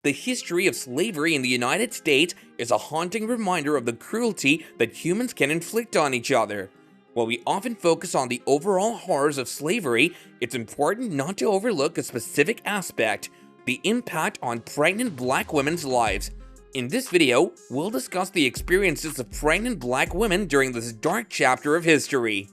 The history of slavery in the United States is a haunting reminder of the cruelty that humans can inflict on each other. While we often focus on the overall horrors of slavery, it's important not to overlook a specific aspect: the impact on pregnant black women's lives. In this video, we'll discuss the experiences of pregnant black women during this dark chapter of history.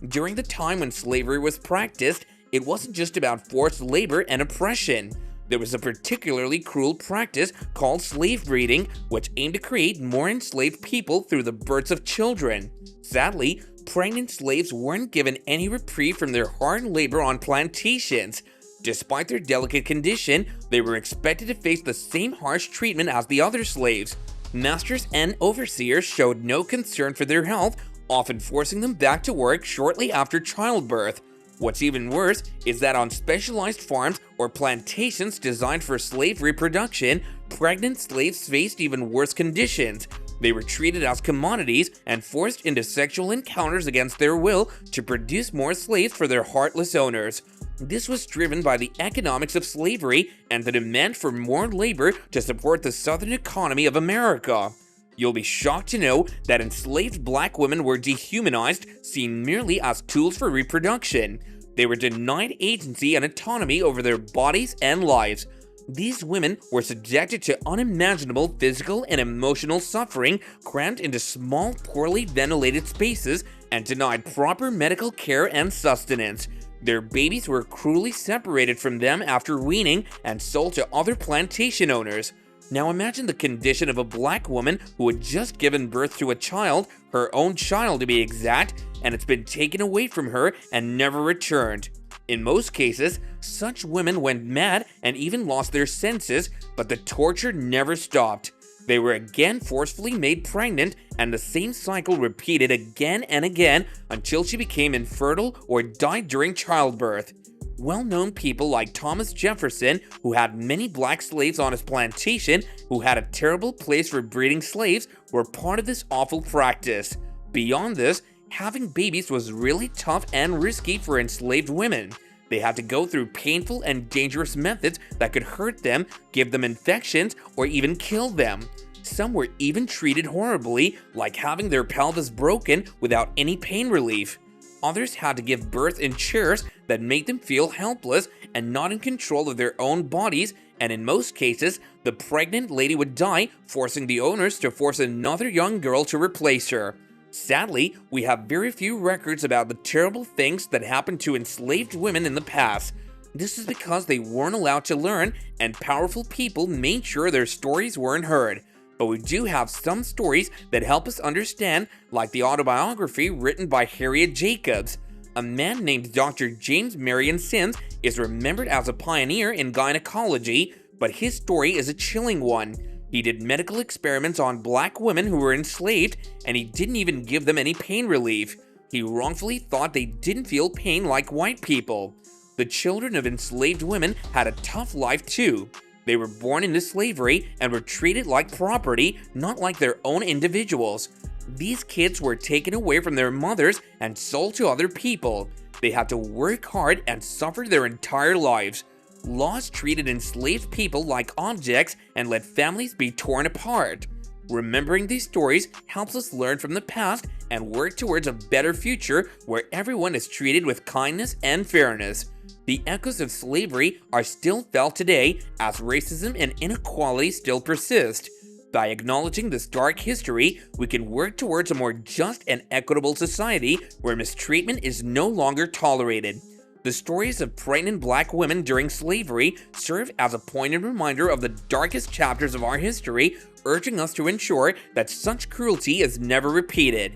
During the time when slavery was practiced, it wasn't just about forced labor and oppression. There was a particularly cruel practice called slave breeding, which aimed to create more enslaved people through the births of children. Sadly, pregnant slaves weren't given any reprieve from their hard labor on plantations. Despite their delicate condition, they were expected to face the same harsh treatment as the other slaves. Masters and overseers showed no concern for their health, often forcing them back to work shortly after childbirth. What's even worse is that on specialized farms or plantations designed for slave reproduction, pregnant slaves faced even worse conditions. They were treated as commodities and forced into sexual encounters against their will to produce more slaves for their heartless owners. This was driven by the economics of slavery and the demand for more labor to support the southern economy of America. You'll be shocked to know that enslaved black women were dehumanized, seen merely as tools for reproduction. They were denied agency and autonomy over their bodies and lives. These women were subjected to unimaginable physical and emotional suffering, crammed into small, poorly ventilated spaces, and denied proper medical care and sustenance. Their babies were cruelly separated from them after weaning and sold to other plantation owners. Now imagine the condition of a black woman who had just given birth to a child, her own child to be exact, and it's been taken away from her and never returned. In most cases, such women went mad and even lost their senses, but the torture never stopped. They were again forcefully made pregnant, and the same cycle repeated again and again until she became infertile or died during childbirth. Well-known people like Thomas Jefferson, who had many black slaves on his plantation, who had a terrible place for breeding slaves, were part of this awful practice. Beyond this, having babies was really tough and risky for enslaved women. They had to go through painful and dangerous methods that could hurt them, give them infections, or even kill them. Some were even treated horribly, like having their pelvis broken without any pain relief. Others had to give birth in chairs that made them feel helpless and not in control of their own bodies, and in most cases, the pregnant lady would die, forcing the owners to force another young girl to replace her. Sadly, we have very few records about the terrible things that happened to enslaved women in the past. This is because they weren't allowed to learn, and powerful people made sure their stories weren't heard. But we do have some stories that help us understand, like the autobiography written by Harriet Jacobs. A man named Dr. James Marion Sims is remembered as a pioneer in gynecology, but his story is a chilling one. He did medical experiments on black women who were enslaved, and he didn't even give them any pain relief. He wrongfully thought they didn't feel pain like white people. The children of enslaved women had a tough life too. They were born into slavery and were treated like property, not like their own individuals. These kids were taken away from their mothers and sold to other people. They had to work hard and suffer their entire lives. Laws treated enslaved people like objects and let families be torn apart. Remembering these stories helps us learn from the past and work towards a better future where everyone is treated with kindness and fairness. The echoes of slavery are still felt today as racism and inequality still persist. By acknowledging this dark history, we can work towards a more just and equitable society where mistreatment is no longer tolerated. The stories of pregnant black women during slavery serve as a poignant reminder of the darkest chapters of our history, urging us to ensure that such cruelty is never repeated.